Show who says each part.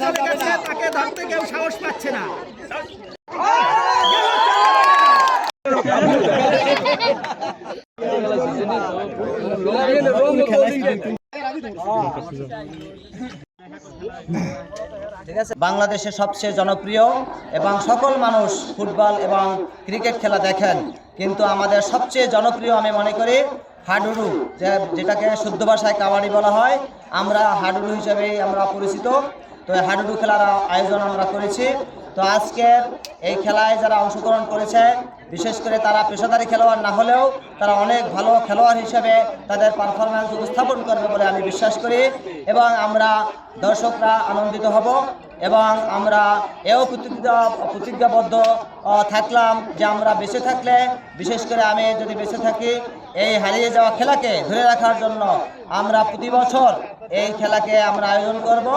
Speaker 1: চলে গেছে, তাকে ধরতে কেউ সাহস পাচ্ছে না।
Speaker 2: বাংলাদেশের সবচেয়ে জনপ্রিয় এবং সকল মানুষ ফুটবল এবং ক্রিকেট খেলা দেখেন, কিন্তু আমাদের সবচেয়ে জনপ্রিয় আমি মনে করি হাডুডু, যেটাকে শুদ্ধ ভাষায় কাবাডি বলা হয়। আমরা হাডুডু হিসেবেই আমরা পরিচিত। তো হাডুডু খেলার আয়োজন আমরা করেছি। তো আজকের এই খেলায় যারা অংশগ্রহণ করেছে, বিশেষ করে তারা পেশাদারী খেলোয়াড় না হলেও তারা অনেক ভালো খেলোয়াড় হিসেবে তাদের পারফরম্যান্স উপস্থাপন করবে বলে আমি বিশ্বাস করি, এবং আমরা দর্শকরা আনন্দিত হব। এবং আমরা এও প্রতিজ্ঞাবদ্ধ থাকলাম যে আমরা বেঁচে থাকলে, বিশেষ করে আমি যদি বেঁচে থাকি, এই হারিয়ে যাওয়া খেলাকে ধরে রাখার জন্য আমরা প্রতি বছর এই খেলাকে আমরা আয়োজন করব।